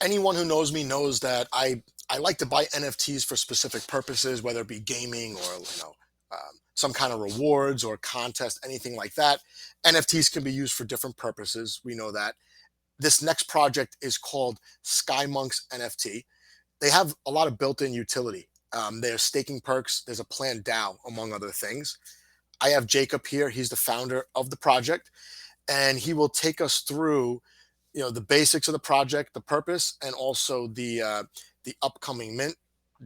anyone who knows me knows that I like to buy NFTs for specific purposes, whether it be gaming or some kind of rewards or contest, anything like that. NFTs can be used for different purposes. We know that. This next project is called Sky Monks NFT. They have a lot of built-in utility. There's staking perks. There's a planned DAO, among other things. I have Jacob here. He's the founder of the project, and he will take us through, the basics of the project, the purpose, and also the upcoming mint.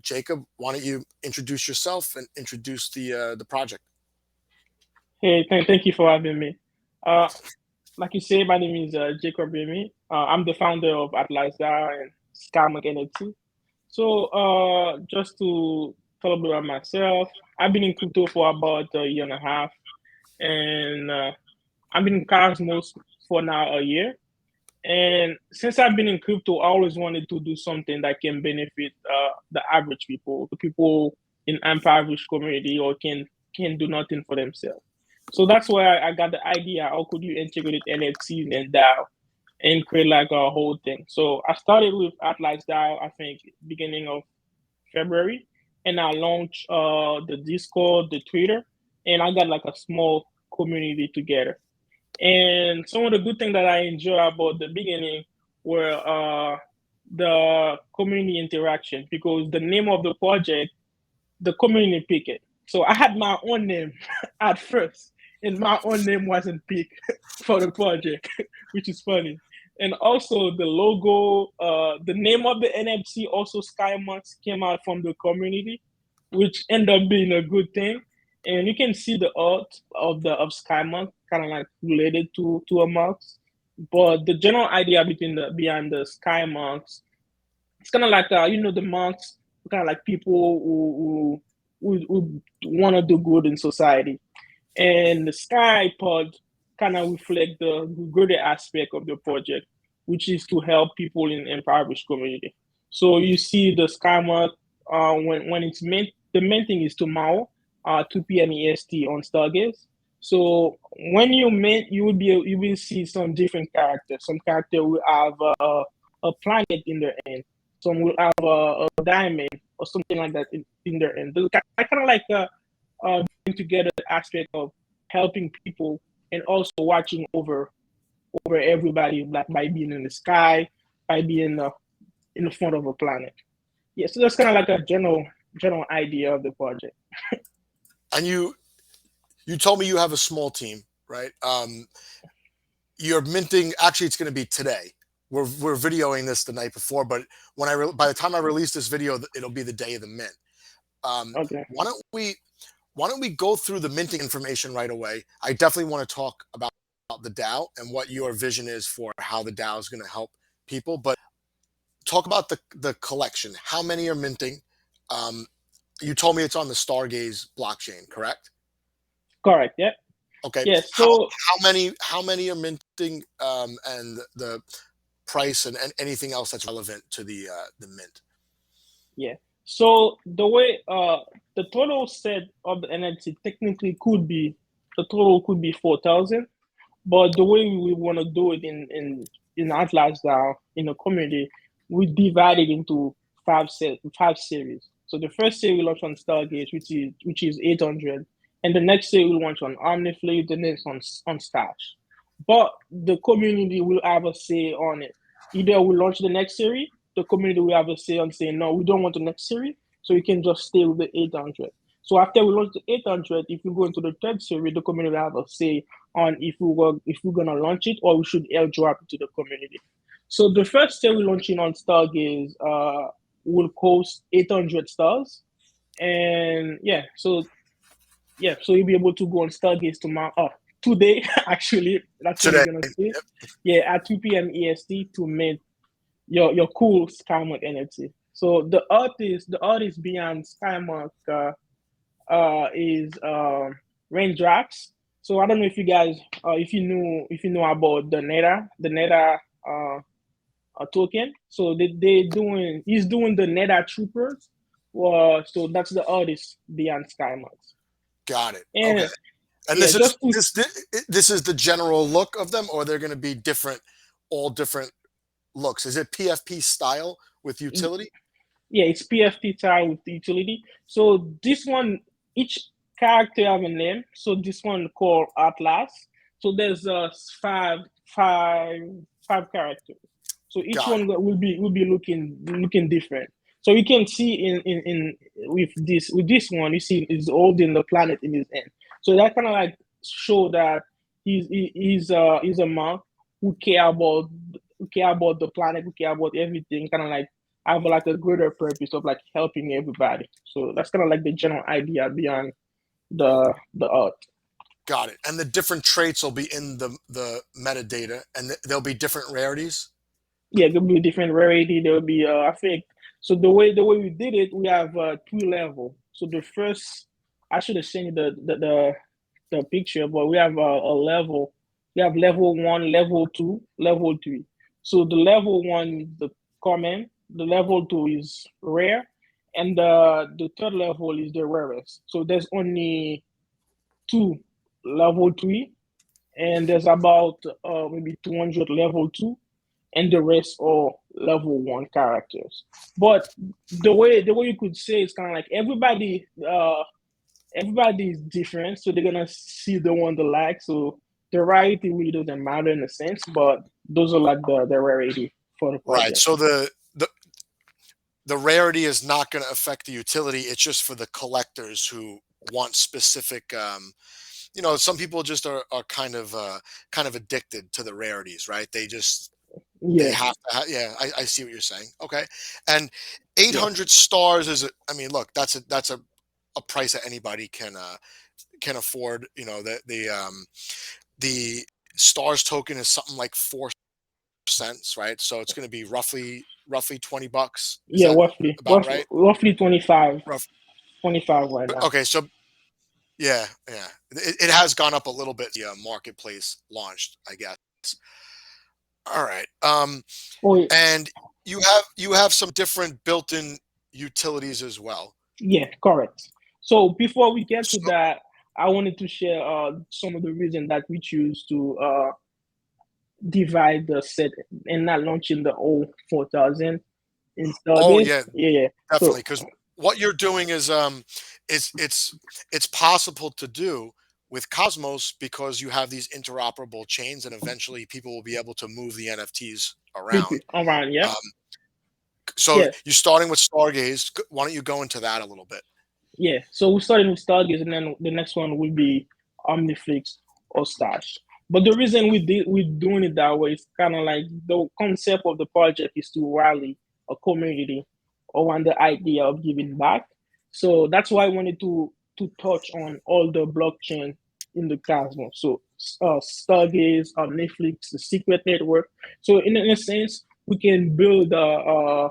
Jacob, why don't you introduce yourself and introduce the project? Hey, thank you for having me. Uh, like you say, my name is Jacob Remy. I'm the founder of Atlas DAO and Sky Monks NFT. So, just to tell a bit about myself, I've been in crypto for about a year and a half, and I've been in Cosmos for now a year. And since I've been in crypto, I always wanted to do something that can benefit the average people, the people in impoverished community, or can do nothing for themselves. So that's why I got the idea. How could you integrate NFTs and DAO and create like a whole thing? So I started with Atlas DAO, I think beginning of February, and I launched the Discord, the Twitter, and I got like a small community together. And some of the good things that I enjoy about the beginning were the community interaction, because the name of the project, the community picked it. So I had my own name at first, and my own name wasn't picked for the project, which is funny. And also the logo, the name of the NFT, also Sky Monks, came out from the community, which ended up being a good thing. And you can see the art of Sky Monks, kind of like related to a monks. But the general idea behind the Sky Monks, it's kind of like the monks, kind of like people who want to do good in society. And the Sky pod kind of reflect the greater aspect of the project, which is to help people in impoverished community. So you see the Sky Monk, when it's meant, the main thing is tomorrow, 2 p.m. EST on Stargaze. So when you mint, you will see some different characters. Some character will have a planet in their end. Some will have a diamond or something like that in their end. I kind of like bring together the aspect of helping people and also watching over everybody, like by being in the sky, by being in the front of a planet. Yeah, so that's kind of like a general idea of the project. And you told me you have a small team, right? You're minting. Actually, it's going to be today. We're videoing this the night before, but by the time I release this video, it'll be the day of the mint. Okay. Why don't we go through the minting information right away? I definitely want to talk about the DAO and what your vision is for how the DAO is going to help people. But talk about the collection. How many are minting? You told me it's on the Stargaze blockchain, correct? Correct. Yeah. Okay. Yeah. How So how many are minting, and the price and anything else that's relevant to the mint? yeah. So the total set of the NFT technically could be, the total could be 4,000, but the way we want to do it in Atlas now in the community, we divide it into five series. So the first series we launch on Stargaze, which is 800, and the next series we launch on OmniFlip, the next on Stash. But the community will have a say on it. Either we launch the next series, the community will have a say on saying no, we don't want the next series, so we can just stay with the 800. So after we launch the 800, if we go into the third series, the community will have a say on if we're gonna launch it or we should airdrop it to the community. So the first series launching on Stargaze will cost 800 stars, and so you'll be able to go on Stargaze tomorrow. Oh, today actually, that's when Today. you're gonna see it. Yeah, at 2 p.m. EST to mint your cool Skymark NFT. So the artist behind Skymark is Raindrops. So I don't know if you guys if you know about the Neta token. So he's doing the Neta Troopers. So that's the artist behind Skymark. Got it. Okay. And And yeah, this is just this this is the general look of them, or they're going to be different, all different looks? Is it PFP style with utility? Yeah, it's PFP style with the utility. So this one, each character have a name. So this one called Atlas. So there's five five characters. So each Got one it. will be looking different. So you can see in with this one, you see he's holding the planet in his hand. So that kind of like show that he's a monk who care about the planet, who care about everything, kind of like have like a greater purpose of like helping everybody. So that's kind of like the general idea behind the art. Got it. And the different traits will be in the metadata, and there'll be different rarities. Yeah, there'll be different rarity. There'll be I think so. The way we did it, we have three level. So the first, I should have sent you the picture, but we have a level. We have level one, level two, level three. So the level one is the common, the level two is rare, and the third level is the rarest. So there's only two level three, and there's about maybe 200 level two, and the rest are level one characters. But the way you could say it's kind of like everybody is different, so they're gonna see the one they like. So the rarity really doesn't matter in a sense, but those are like the rarity for the Right. project. So the rarity is not going to affect the utility. It's just for the collectors who want specific. Some people just are kind of addicted to the rarities, right? They Yeah, have to. Yeah, I see what you're saying. Okay, and yeah, 800 stars is. I mean, look, that's a price that anybody can afford. The stars token is something like 4 cents, right? So it's going to be roughly $20. Is yeah. that Roughly, about roughly, right? roughly 25, Rough. 25 right now. Okay, so yeah, yeah, it has gone up a little bit. The marketplace launched, I guess. All right, Oh, and you have some different built-in utilities as well. yeah, correct. So before we get to So, that, I wanted to share some of the reason that we choose to divide the set and not launching the whole 4,000 in oh Stargaze. yeah, Yeah, yeah. definitely, So because what you're doing is it's possible to do with Cosmos because you have these interoperable chains, and eventually people will be able to move the NFTs repeat around. around, yeah, Um, so yeah, you're starting with Stargaze. Why don't you go into that a little bit? yeah. So we're starting with Stargaze, and then the next one will be Omniflix or Stash. But the reason we're doing it that way is kind of like the concept of the project is to rally a community around the idea of giving back. So that's why I wanted to touch on all the blockchain in the Cosmos. So Stargaze, Netflix, the Secret Network. So in a sense, we can build a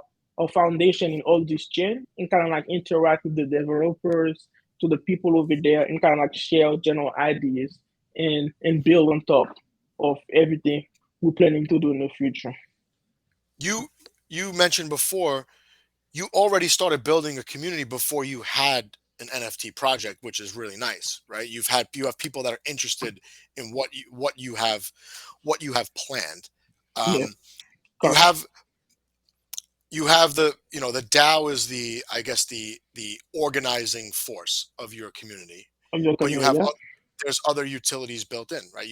foundation in all this chain and kind of like interact with the developers, to the people over there, and kind of like share general ideas and build on top of everything we're planning to do in the future. You you mentioned before you already started building a community before you had an NFT project, which is really nice, right? You have people that are interested in what you have planned. Yeah, Um, you correct. have the DAO is the, I guess, the organizing force of your community, Of your but community, yeah. there's other utilities built in, right?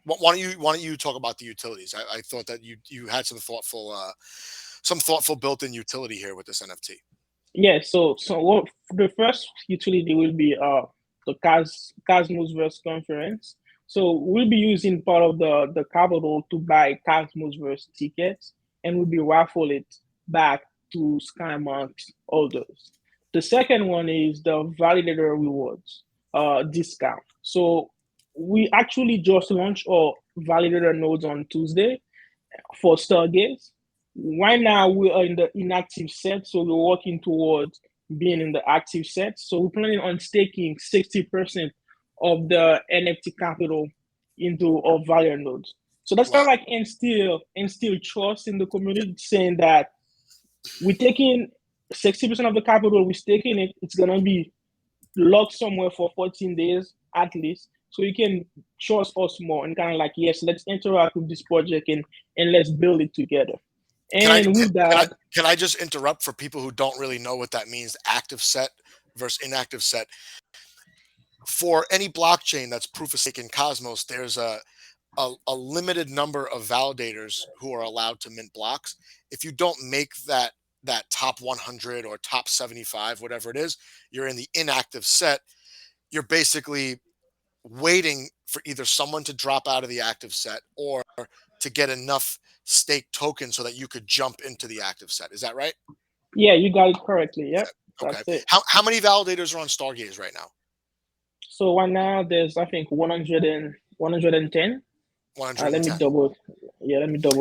Why don't you talk about the utilities? I thought that you had some thoughtful built-in utility here with this NFT. Yeah, so what the first utility will be the Cosmos conference. So we'll be using part of the capital to buy Cosmos tickets, and we'll be raffle it back to Sky Monks holders. The second one is the validator rewards discount. So we actually just launched our validator nodes on Tuesday for Stargaze. Right now, we are in the inactive set, so we're working towards being in the active set. So we're planning on staking 60% of the NFT capital into our value nodes. So that's kind of Wow. like instill trust in the community, saying that we're taking 60% of the capital, we're staking it, it's gonna be locked somewhere for 14 days at least. So you can trust us more and kind of like, yes, let's interact with this project and let's build it together. And with that, can I just interrupt for people who don't really know what that means? Active set versus inactive set. For any blockchain that's proof of stake in Cosmos, there's a limited number of validators who are allowed to mint blocks. If you don't make that top 100 or top 75, whatever it is, you're in the inactive set. You're basically waiting for either someone to drop out of the active set or to get enough stake tokens so that you could jump into the active set. Is that right? yeah, you got it correctly. Yep, Okay. that's it. How many validators are on Stargaze right now? So right now there's I think 110. Let me 110. double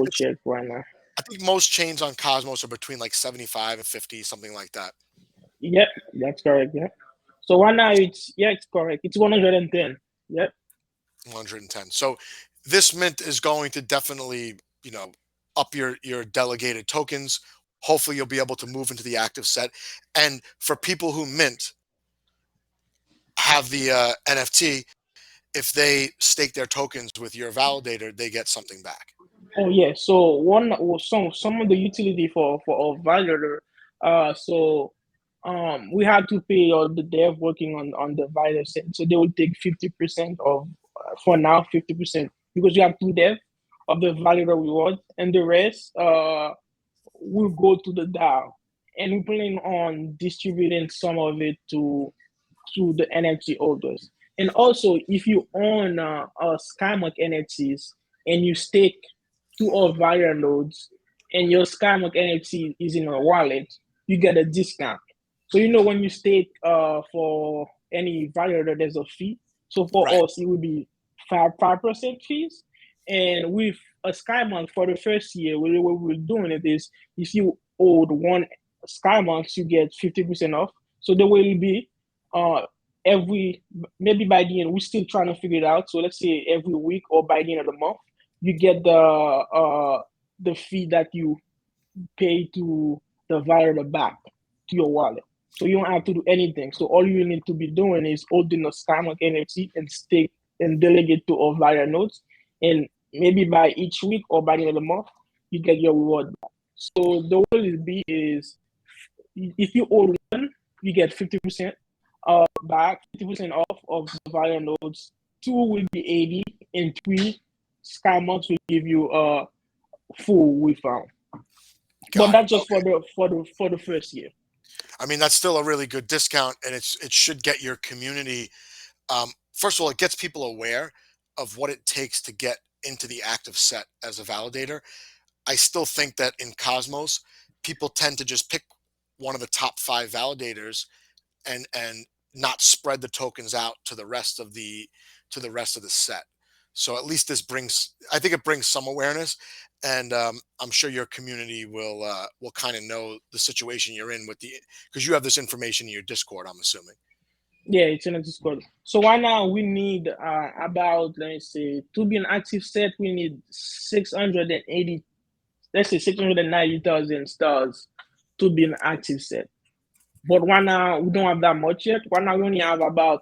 check right now. I think most chains on Cosmos are between like 75 and 50, something like that. Yep, that's correct. Yeah. So right now it's correct. It's 110. Yep. 110. So this mint is going to definitely, up your delegated tokens. Hopefully you'll be able to move into the active set. And for people who mint, have the NFT, if they stake their tokens with your validator, they get something back. Oh yeah. So some of the utility for a validator. We had to pay all the dev working on the validator set. So they will take 50% of for now 50% because you have two dev of the validator reward and the rest will go to the DAO. And we plan on distributing some of it to the NFT holders. And also, if you own Sky Monk NFTs and you stake two or higher nodes, and your Sky Monk NFT is in a wallet, you get a discount. So when you stake for any validator, there's a fee. So for Right. us, it would be 5% fees. And with a Sky Monk for the first year, what we're doing it is if you hold one Sky Monks, you get 50% off. So the way it'll be maybe by the end, we're still trying to figure it out. So let's say every week or by the end of the month, you get the fee that you pay to the validator back to your wallet. So you don't have to do anything. So all you need to be doing is holding a Sky Monk NFT and stake and delegate to all validator nodes. And maybe by each week or by the end of the month, you get your reward back. So the way it be is if you hold one, you get 50% back, 50% off of the validator nodes. Two will be 80, and three Sky Monks will give you a full refund. But that's just Okay. for the first year. I mean, that's still a really good discount, and it should get your community. First of all, it gets people aware of what it takes to get into the active set as a validator. I still think that in Cosmos, people tend to just pick one of the top 5 validators and not spread the tokens out to the rest of the set. So at least I think it brings some awareness, and I'm sure your community will kind of know the situation you're in because you have this information in your Discord, I'm assuming. Yeah, it's in a Discord. So right now we need about, let me say, to be an active set, we need 680, let's say 690,000 stars to be an active set. But right now we don't have that much yet. Right now we only have about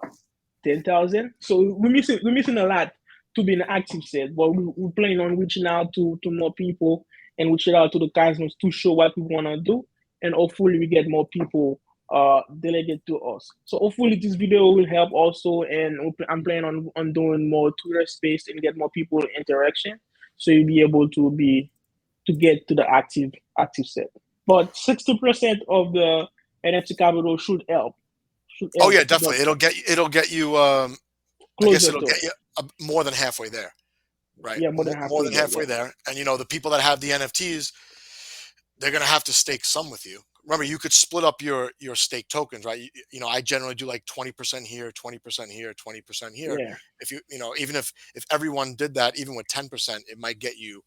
10,000. So we're missing a lot to be an active set. But we're planning on reaching out to more people and reaching out to the Cosmos to show what we want to do. And hopefully we get more people delegate to us. So hopefully this video will help also. And I'm planning on doing more Twitter space and get more people interaction. So you'll be able to get to the active set. But 60% of the NFT capital should help. Oh yeah, definitely. It'll get you. I guess it'll get you more than halfway there, right? Yeah, more than halfway there. And the people that have the NFTs, they're gonna have to stake some with you. Remember, you could split up your stake tokens, right? I generally do like 20% here, 20% here, 20% here. Yeah. If even if everyone did that, even with 10%, it might get you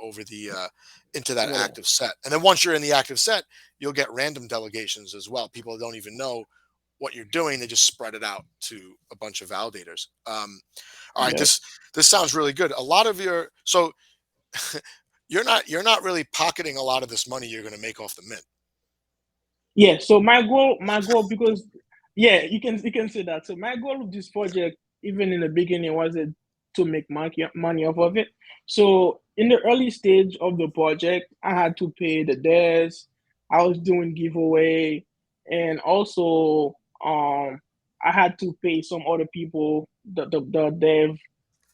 over the into that active set. And then once you're in the active set, you'll get random delegations as well. People don't even know what you're doing; they just spread it out to a bunch of validators. All right, Yeah. this sounds really good. A lot of so you're not really pocketing a lot of this money you're going to make off the mint. Yeah. So my goal, because you can say that. So my goal with this project, even in the beginning, was to make money off of it. So in the early stage of the project, I had to pay the devs. I was doing giveaway, and also I had to pay some other people, the dev,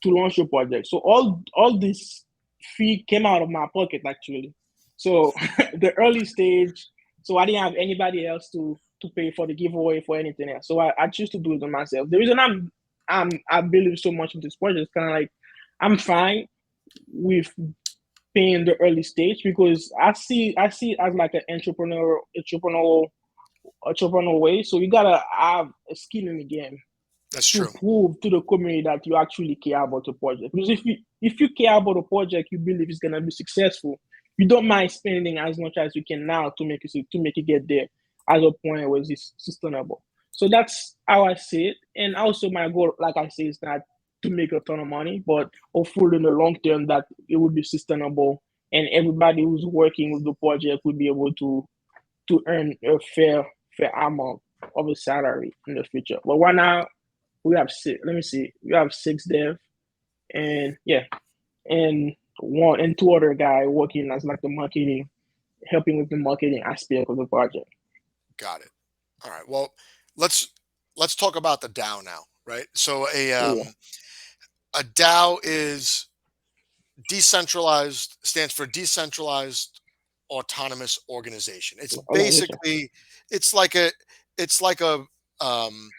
to launch the project. So all this fee came out of my pocket actually. So the early stage, so I didn't have anybody else to pay for the giveaway for anything else. So I choose to do it myself. The reason I believe so much in this project is kind of like I'm fine with paying the early stage because I see it as like an entrepreneur way. So you gotta have a skin in the game That's to true. prove to the community that you actually care about the project. Because if you care about the project, you believe it's gonna be successful. You don't mind spending as much as you can now to make it get there as a point where it's sustainable. So that's how I see it. And also my goal, like I say, is not to make a ton of money, but hopefully in the long term that it will be sustainable and everybody who's working with the project will be able to earn a fair amount of a salary in the future. But right now we have six. Let me see. We have six dev, and yeah, and one and two other guy working as like the marketing, helping with the marketing aspect of the project. Got it. All right. Well, let's let's talk about the DAO now, right? So Yeah, a DAO is decentralized, stands for decentralized autonomous organization. It's organization. basically it's like a it's like a um,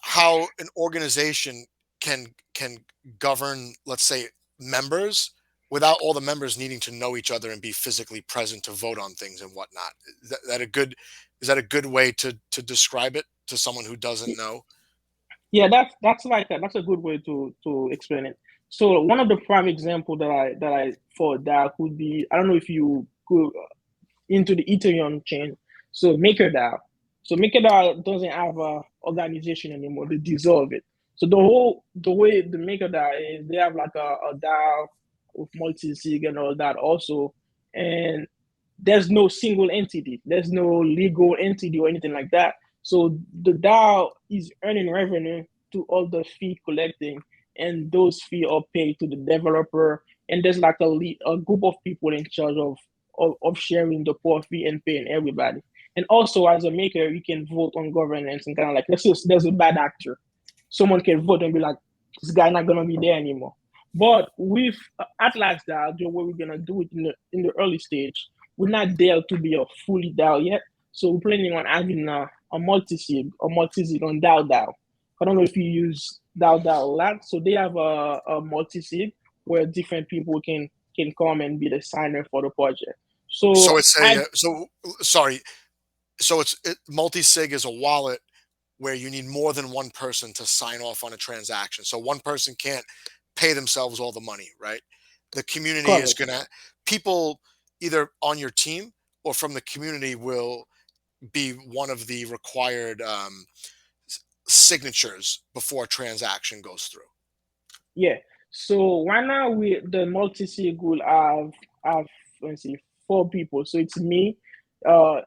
how an organization can govern, let's say, members without all the members needing to know each other and be physically present to vote on things and whatnot. Is that a good way to describe it to someone who doesn't know? Yeah, that's a good way to explain it. So one of the prime example that I thought that could be, I don't know if you could into the Ethereum chain. So MakerDAO. So MakerDAO doesn't have a organization anymore. They dissolve it. So the way the MakerDAO is, they have like a DAO with multi-sig and all that also, and there's no single entity. There's no legal entity or anything like that. So the DAO is earning revenue to all the fee collecting, and those fees are paid to the developer. And there's like a group of people in charge of sharing the profit and paying everybody. And also, as a maker, you can vote on governance and kind of like, let's say there's a bad actor. Someone can vote and be like, this guy not gonna be there anymore. But with Atlas DAO, the way we're gonna do it in the early stage, we're not there to be a fully DAO yet. So we're planning on having a multi-sig on DAO DAO. I don't know if you use DAO DAO a lot. So they have a multi-sig where different people can come and be the signer for the project. So So it's I a so sorry. So multi sig is a wallet where you need more than one person to sign off on a transaction. So one person can't pay themselves all the money, right? The community is correct. gonna people either on your team or from the community will be one of the required signatures before a transaction goes through. Yeah. So right now we the multi-sig will have let's see 4 people. So it's me, uh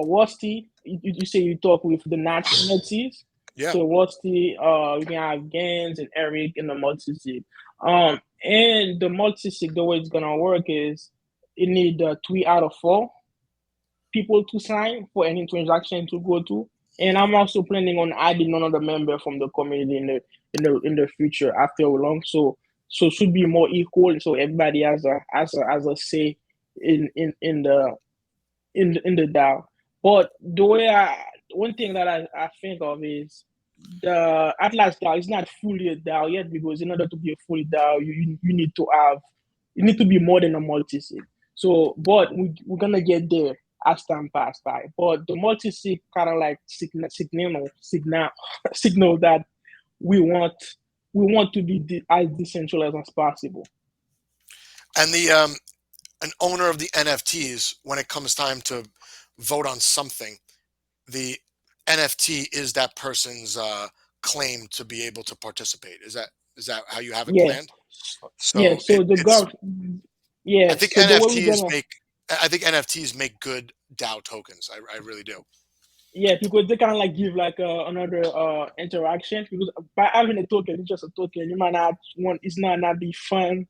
Rusty. You say you talk with the nationalities. Yeah. So Rusty, you can have Gans and Eric in the multi-sig. And the multi-sig, the way it's gonna work is you need 3 out of 4 people to sign for any transaction to go to. And I'm also planning on adding another member from the community in the future after long. So should be more equal. So everybody has a say in the DAO. But the way one thing that I think of is the Atlas DAO is not fully a DAO yet because in order to be a fully DAO, you need to have you need to be more than a multi-sig. So, but we're gonna get there as time pass by. But the multi-sig kind of like signal that we want we want to be as decentralized as possible. And the an owner of the NFTs, when it comes time to vote on something, the NFT is that person's claim to be able to participate. Is that how you have it Yeah, planned? yeah. So So the it's gov, yeah. So the way we're gonna I think NFTs make good DAO tokens. I really do. Yeah, because they kind of like give like another interaction because by having a token, it's just a token. You might not want it's not be fun.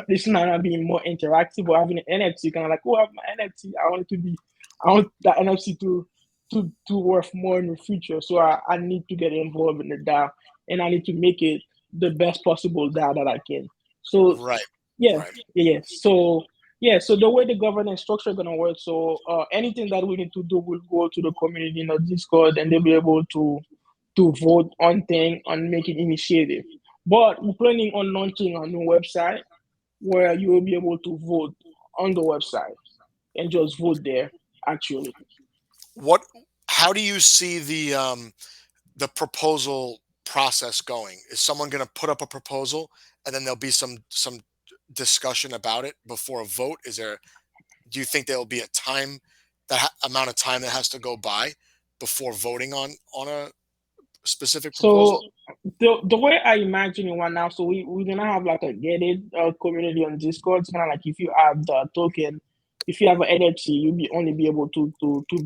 it's not being more interactive or having an NFT kind of like, oh, I have my NFT. I want that NFT to worth more in the future. So I need to get involved in the DAO and I need to make it the best possible DAO that I can. So Right. yeah, Right. yeah. So yeah, so the way the governance structure gonna work, so anything that we need to do will go to the community in the Discord, and they'll be able to vote on thing on making initiative. But we're planning on launching a new website where you will be able to vote on the website and just vote there. Actually, What? How do you see the proposal process going? Is someone going to put up a proposal and then there'll be some discussion about it before a vote? Is there? Do you think there'll be a time amount of time that has to go by before voting on a specific proposal? so the way I imagine it right now, so we're gonna have like a gated community on Discord. It's kind of like if you have the token, if you have an NFT, you'll be only be able to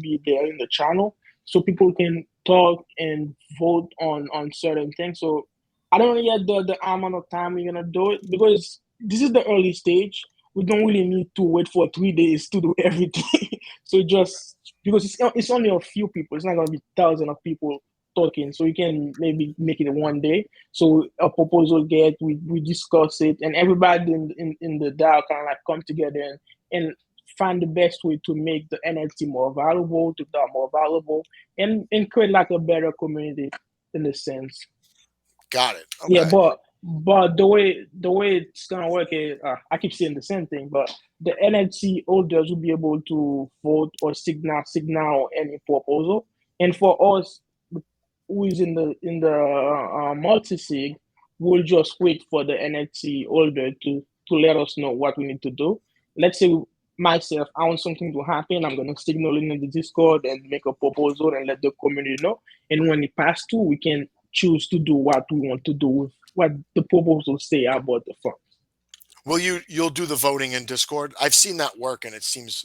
be there in the channel, so people can talk and vote on certain things. So I don't know yet the amount of time we're gonna do it because this is the early stage. We don't really need to wait for 3 days to do everything. So just because it's only a few people, it's not gonna be thousands of people talking, so we can maybe make it one day. So a proposal get, we discuss it, and everybody in the DAO kind of like come together and find the best way to make the NFT more valuable, to DAO more valuable, and create like a better community in a sense. Got it. Yeah, Okay. but the way it's gonna work is I keep saying the same thing, but the NFT holders will be able to vote or signal any proposal, and for us who is in the multi sig, we'll just wait for the NFT holder to let us know what we need to do. Let's say myself, I want something to happen. I'm gonna signal in the Discord and make a proposal and let the community know. And when it passes through, we can choose to do what we want to do with what the proposal say about the fund. Will you'll do the voting in Discord? I've seen that work, and it seems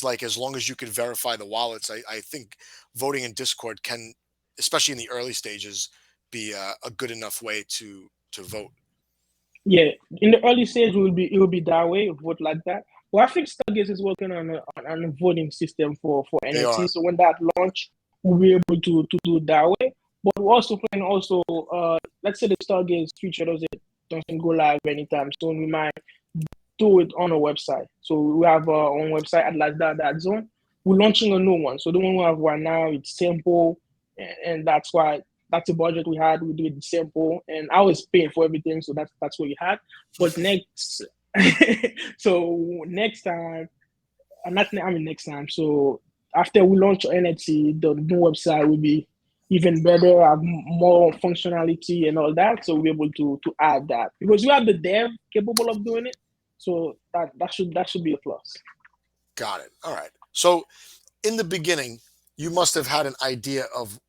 like as long as you could verify the wallets, I think voting in Discord can, especially in the early stages, be a good enough way to vote. Yeah, in the early stage, it will be that way, vote like that. Well, I think Stargaze is working on a voting system for They NFT. are. So when that launch, we'll be able to do it that way. But we're also planning also, let's say the Stargaze feature doesn't go live anytime soon. We might do it on a website. So we have our own website, atlas.zone. We're launching a new one. So the one we have right now, it's simple, and that's why that's the budget we had. We do it simple, and I was paying for everything, so that's what we had. But next, so next time, not I mean next time. So after we launch NFT, the new website will be even better, have more functionality and all that. So we're able to add that because we have the dev capable of doing it. So that should be a plus. Got it. All right. So in the beginning, you must have had an idea of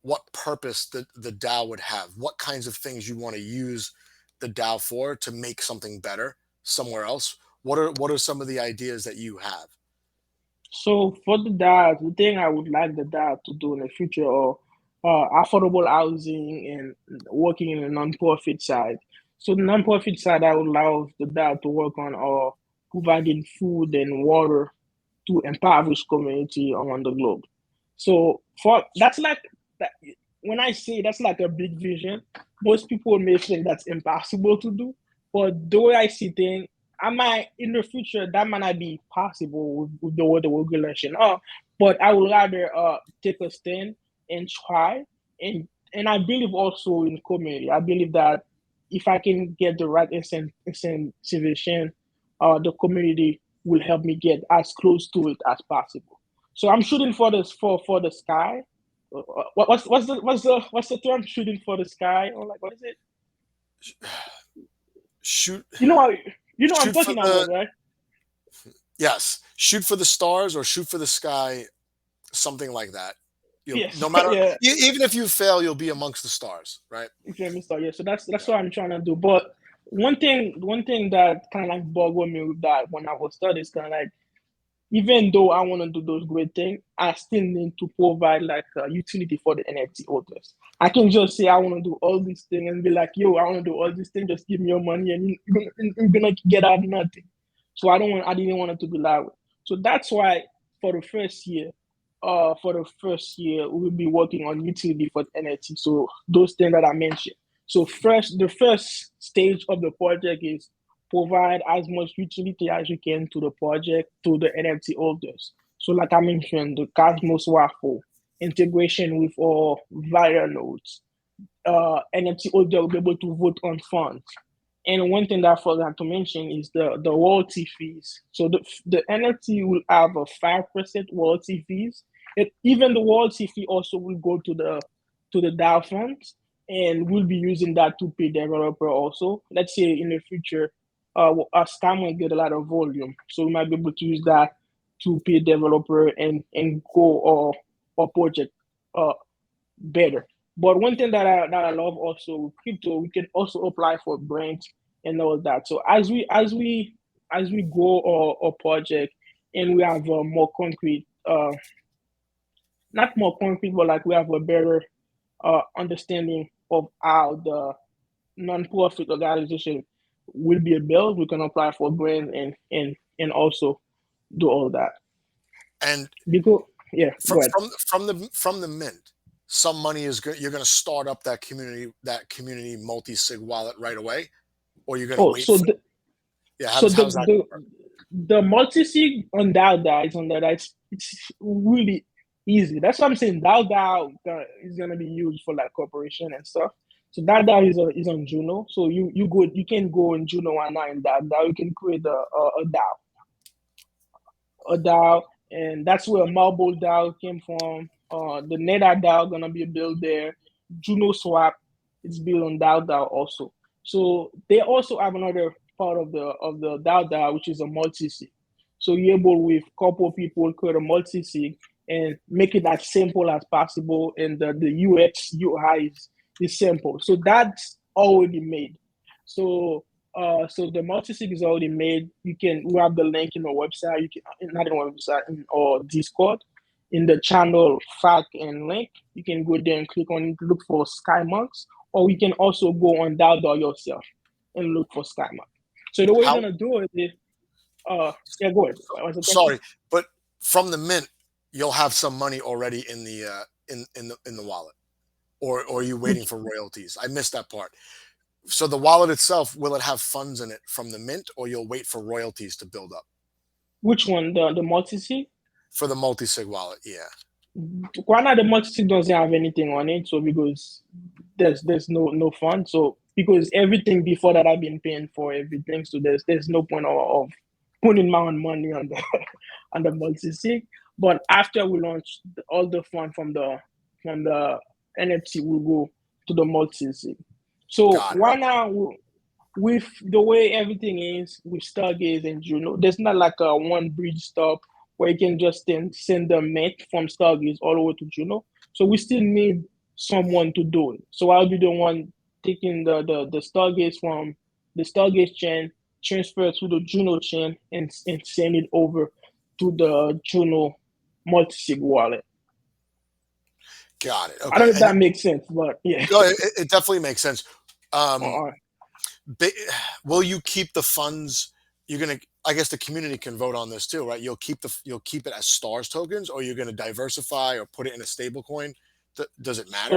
what purpose the DAO would have, what kinds of things you want to use the DAO for to make something better somewhere else. What are some of the ideas that you have? So for the DAO, the thing I would like the DAO to do in the future or affordable housing and working in the nonprofit side. So the nonprofit side, I would love the DAO to work on providing food and water to impoverished community around the globe. So for that's like that, when I say that's like a big vision, most people may think that's impossible to do. But the way I see things, I might in the future that might not be possible with the way the regulation are. But I would rather take a stand and try and I believe also in community. I believe that if I can get the right incentivization, the community will help me get as close to it as possible. So I'm shooting for this for the sky. What's the term? Shooting for the sky or like what is it? Shoot, You know how I'm shoot for talking about, the right? yes, shoot for the stars or shoot for the sky, something like that. You'll Yes, no matter yeah. even if you fail, you'll be amongst the stars, right? If you understand, yeah. So that's Yeah. what I'm trying to do. But one thing that kind of like boggled me with that when I was studying is kind of like even though I want to do those great things, I still need to provide like a utility for the NFT holders. I can just say I want to do all these things and be like, yo, I want to do all these things, just give me your money and you're gonna get out nothing. So I didn't want it to be that way. So that's why for the first year, we'll be working on utility for NFT. So those things that I mentioned. So the first stage of the project is provide as much utility as we can to the project, to the NFT holders. So like I mentioned, the Cosmos waffle, integration with our viral nodes, NFT holder will be able to vote on funds. And one thing that I forgot to mention is the royalty fees. So the NFT will have a 5% royalty fees. Even the royalty fee also will go to the DAO funds, and we'll be using that to pay developer also. Let's say in the future, our Sky might get a lot of volume, so we might be able to use that to pay developer and go or project better. But one thing that I love also with crypto, we can also apply for grants and all that. So as we grow our project and we have a more concrete, not more concrete, but like we have a better understanding of how the non-profit organization will be built, we can apply for grant and also do all that. And Because yeah, go ahead. from the mint, some money is good. You're going to start up that community multi-sig wallet right away, or you're going to Oh, wait for. Yeah, so how's that going to work? the multi-sig on DAO is on that. It's really easy. That's what I'm saying. DAO is gonna be used for like corporation and stuff. So that DAO is on Juno. So you can go in Juno right now in that DAO. You can create a DAO, and that's where Marble DAO came from. The Neta DAO gonna be built there. Juno Swap is built on DAO also. So they also have another part of the DAO, which is a multi-sig. So you're able with couple people create a multi-sig and make it as simple as possible, and the UX UI is simple. So that's already made. So so the multi-sig is already made. We have the link in our website. You can not in our website in our Discord in the channel fact and link. You can go there and click on it, look for Sky Monks, or you can also go on DAO yourself and look for Sky Monks. So the way you're How? gonna do it is, yeah, go ahead. What's the question? Sorry, but from the mint, you'll have some money already in the in the wallet, or are you waiting Which for royalties? I missed that part. So the wallet itself, will it have funds in it from the mint, or you'll wait for royalties to build up which one? The multi-sig? for the multi-sig wallet? Yeah, Right now the multi-sig doesn't have anything on it, so because there's no fund. So because everything before that I've been paying for everything, so there's no point of putting my own money on the on the multi-sig. But after we launch, all the fund from the NFT will go to the multi-sig. So got it. right Okay, now, with the way everything is with Stargaze and Juno, there's not like a one bridge stop where you can just then send the mint from Stargaze all the way to Juno. So we still need someone to do it. So I'll be the one taking the Stargaze from the Stargaze chain, transfer to the Juno chain, and send it over to the Juno multisig wallet. got it. I don't Okay, know if and that makes sense, but yeah. no, it definitely makes sense. Um, All right. will you keep the funds? You're gonna. I guess the community can vote on this too, right? You'll keep it as stars tokens, or you're gonna diversify or put it in a stable coin. Does it matter?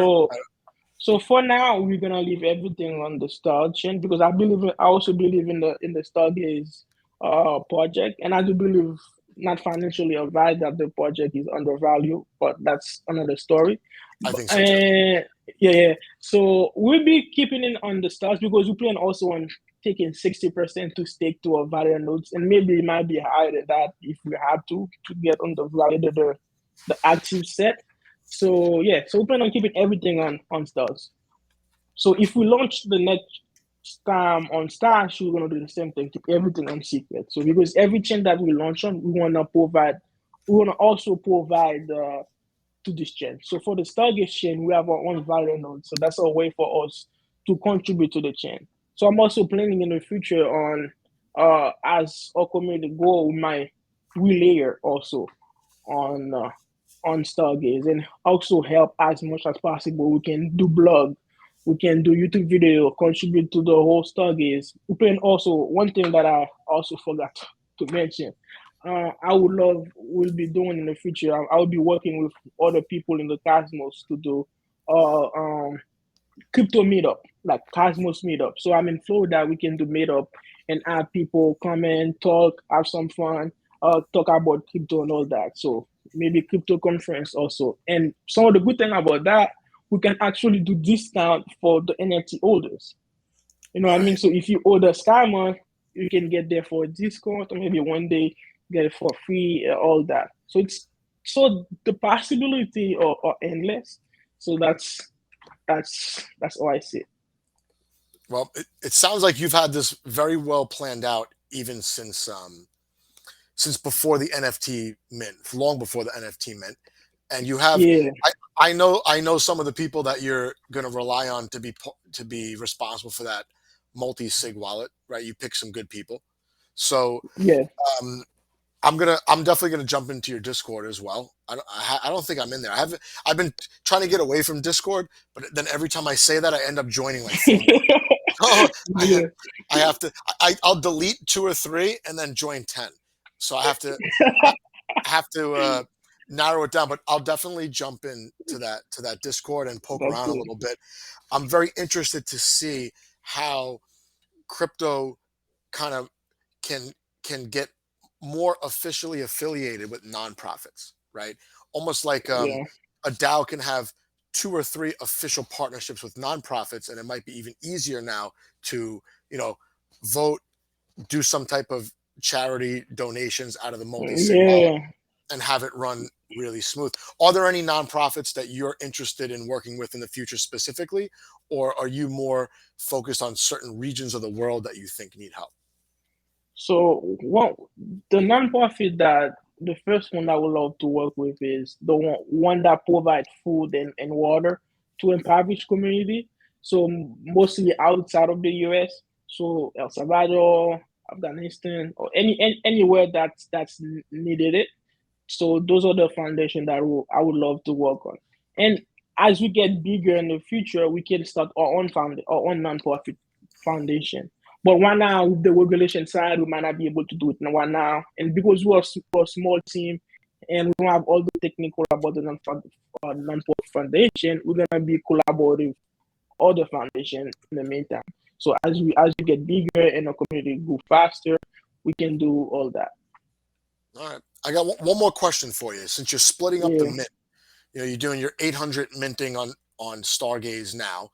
So for now, we're gonna leave everything on the Star chain because I also believe in the Stargaze project, and I do believe not financially advised that the project is undervalued, but that's another story. I But, think so too. yeah. So we'll be keeping it on the stars because we plan also on taking 60% to stake to our value nodes, and maybe it might be higher than that if we have to get on the value the active set. So yeah, so we plan on keeping everything on stars. So if we launch the next time on Stash, we're gonna do the same thing, keep everything on secret. So because every chain that we launch on, we wanna also provide to this chain. So for the Stargate chain, we have our own value node. So that's a way for us to contribute to the chain. So I'm also planning in the future on as our community grow, we might we layer also on Stargaze, and also help as much as possible. We can do blog, we can do YouTube video, contribute to the whole Stargaze. We can also, one thing that I also forgot to mention, I would love, will be doing in the future. I will be working with other people in the Cosmos to do crypto meetup, like Cosmos meetup. So I'm in Florida. We can do meetup and have people come in, talk, have some fun, talk about crypto and all that. So maybe crypto conference also. And some of the good thing about that, we can actually do discount for the NFT holders. You know what I mean? Right. So if you order Sky Monk, you can get there for a discount, or maybe one day get it for free, all that. So it's, so the possibility are endless. So that's all I see. Well, it sounds like you've had this very well planned out, even since before the NFT mint, long before the NFT mint, and you have. Yeah, I know some of the people that you're going to rely on to be responsible for that multi-sig wallet, right? You pick some good people, so yeah. um, I'm definitely gonna jump into your Discord as well. I don't think I'm in there. I've been trying to get away from Discord, but then every time I say that, I end up joining like four more. Oh, I, Yeah. I have to. I'll delete two or three and then join 10. So I have to narrow it down. But I'll definitely jump into that Discord and poke That's around a good. little bit. I'm very interested to see how crypto kind of can can get more officially affiliated with nonprofits, right? Almost like Yeah. a DAO can have two or three official partnerships with nonprofits, and it might be even easier now to vote, do some type of charity donations out of the multi-sig wallet, Yeah. and have it run really smooth. Are there any nonprofits that you're interested in working with in the future specifically, or are you more focused on certain regions of the world that you think need help? So the nonprofit that the first one I would love to work with is the one that provides food and water to impoverished community. So mostly outside of the US. So El Salvador, Afghanistan, or anywhere that's needed it. So those are the foundation that I would love to work on. And as we get bigger in the future, we can start our own nonprofit foundation. But right now, with the regulation side, we might not be able to do it right now. And because we're a small team and we don't have all the technical about the nonprofit foundation, we're gonna be collaborative with other foundation in the meantime. So as we get bigger and our community grow faster, we can do all that. All right. I got one more question for you. Since you're splitting up the Yeah. mint, you're doing your 800 minting on Stargaze now.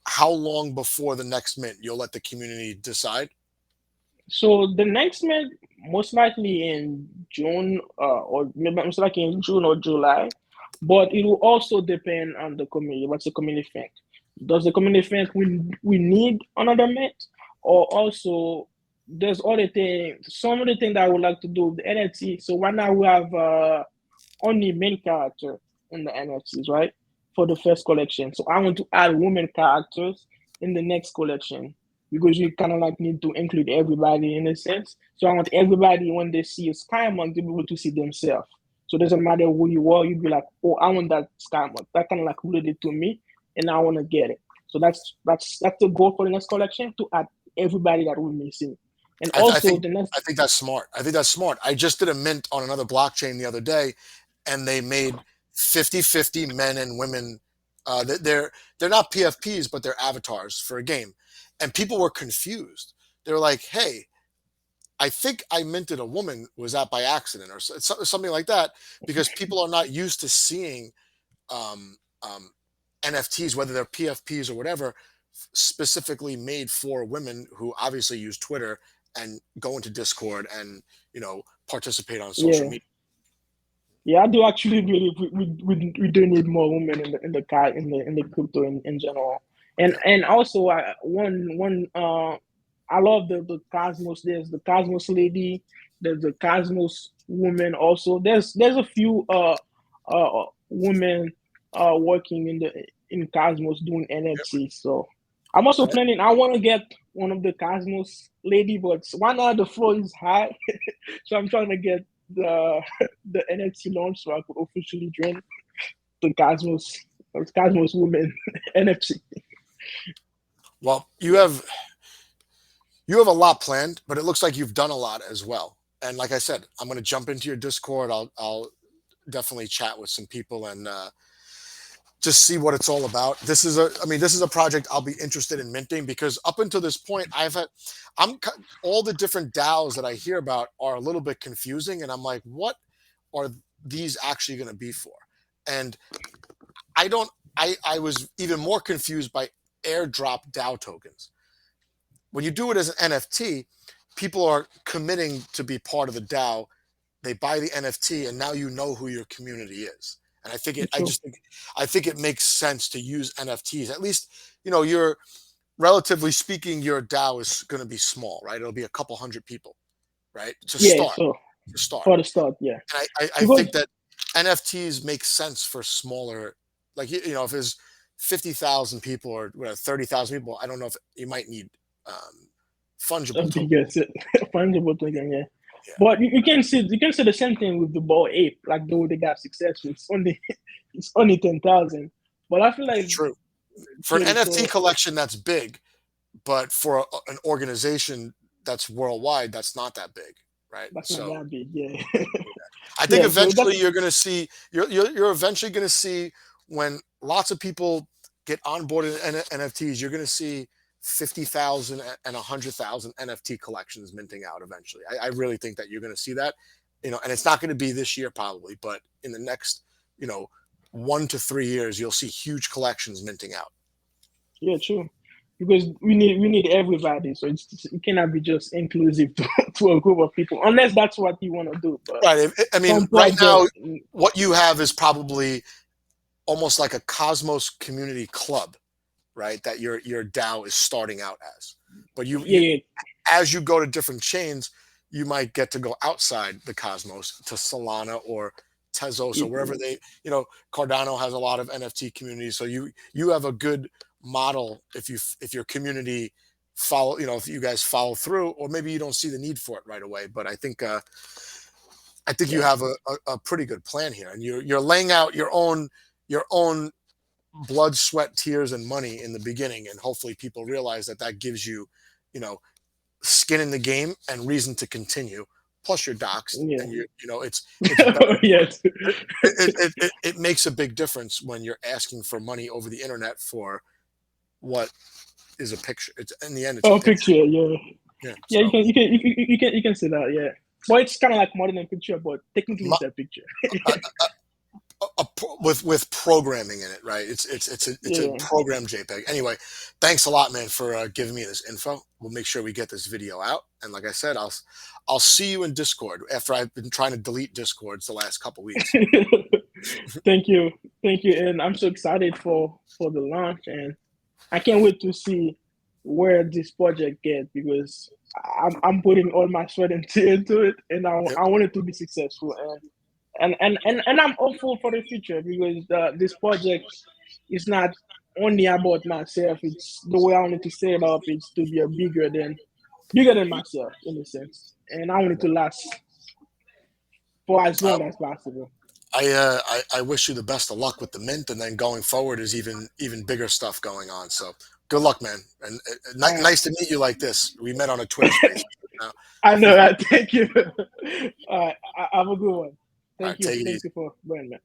How long before the next mint you'll let the community decide? So the next month, most likely in June, or maybe most likely in June or July, but it will also depend on the community. What's the community think? Does the community think we need another month, or also there's other things? Some of the things that I would like to do with the NFT. So right now we have only main character in the NFTs, right? For the first collection. So I want to add women characters in the next collection because you kind of like need to include everybody in a sense. So I want everybody when they see a Sky Monk to be able to see themselves. So it doesn't matter who you are, you'd be like, oh, I want that Sky Monk. That kind of like related to me, and I want to get it. So that's the goal for the next collection, to add everybody that we're missing. And I, th- I also think the next, I think that's smart. I think that's smart. I just did a mint on another blockchain the other day, and they made 50-50 men and women. They're not PFPs, but they're avatars for a game, and people were confused. They were like, "Hey, I think I minted a woman. Was that by accident or something like that?" Because people are not used to seeing um, um, NFTs, whether they're PFPs or whatever, specifically made for women who obviously use Twitter and go into Discord and participate on social yeah. media. Yeah, I do actually believe we do need more women in the car in the crypto in general, Yeah, and also one I love the Cosmos. There's the Cosmos lady. There's the Cosmos woman. Also, there's a few women working in Cosmos doing yeah, NFTs. So I'm also yeah. planning. I want to get one of the Cosmos lady, but one of the floor is high, so I'm trying to get the the NFT launch so I could officially join the Cosmos Women NFT. Well, you have a lot planned, but it looks like you've done a lot as well. And like I said, I'm going to jump into your Discord. I'll definitely chat with some people and just see what it's all about. This is a project I'll be interested in minting because up until this point, all the different DAOs that I hear about are a little bit confusing, and I'm like, what are these actually going to be for? And I don't. I was even more confused by airdrop DAO tokens. When you do it as an NFT, people are committing to be part of the DAO. They buy the NFT, and now you know who your community is. And I think I think it makes sense to use NFTs. At least, you're relatively speaking, your DAO is going to be small, right? It'll be a couple hundred people, right? To Yeah, start, so to start. for the start, yeah. And I Because think that NFTs make sense for smaller, like, if there's 50,000 people or whatever, 30,000 people, I don't know if you might need fungible of tokens. biggest fungible token, yeah. Yeah. But you can see the same thing with the Ball Ape, like though they got successful. It's only 10,000. But I feel like True. For an NFT so collection, that's big, but for an organization that's worldwide, that's not that big, right? that's not So that big, yeah. I think Yeah, so eventually you're going to see you're eventually going to see when lots of people get onboarded in NFTs, you're going to see 50,000 and 100,000 NFT collections minting out eventually. I really think that you're going to see that, and it's not going to be this year probably, but in the next 1 to 3 years, you'll see huge collections minting out. yeah, true. Because we need everybody, so it cannot be just inclusive to a group of people, unless that's what you want to do. But Right. I mean, some right project, now, what you have is probably almost like a Cosmos community club, right? That your DAO is starting out as. But yeah, as you go to different chains, you might get to go outside the Cosmos to Solana or Tezos or wherever Cardano has a lot of NFT communities. So you have a good model if your community follow, if you guys follow through, or maybe you don't see the need for it right away. But I think you yeah, have a pretty good plan here, and you're laying out your own blood, sweat, tears, and money in the beginning, and hopefully people realize that gives you, skin in the game and reason to continue. Plus, you're doxxed, yeah. and it's better. Yes. It makes a big difference when you're asking for money over the internet for what is a picture. It's in the end, it's a Oh, picture. picture, yeah. Yeah. Yeah, So you can say that, yeah. But it's kind of like more than a picture, but technically it's a picture. with programming in it, right? It's a Yeah, program JPEG. Anyway, thanks a lot, man, for giving me this info. We'll make sure we get this video out, and like I said, I'll see you in Discord after I've been trying to delete Discords the last couple weeks. thank you, and I'm so excited for the launch, and I can't wait to see where this project gets because I'm putting all my sweat into it, and Yep. I want it to be successful, and I'm hopeful for the future because this project is not only about myself. It's the way I wanted to set it up. It's to be bigger than myself in a sense, and I want it to last for as long as possible. I wish you the best of luck with the mint, and then going forward is even bigger stuff going on. So good luck, man, and nice to meet you like this. We met on a Twitter space. I know that. Thank you. All right, have a good one. All right, Thank take it you easy. for joining me.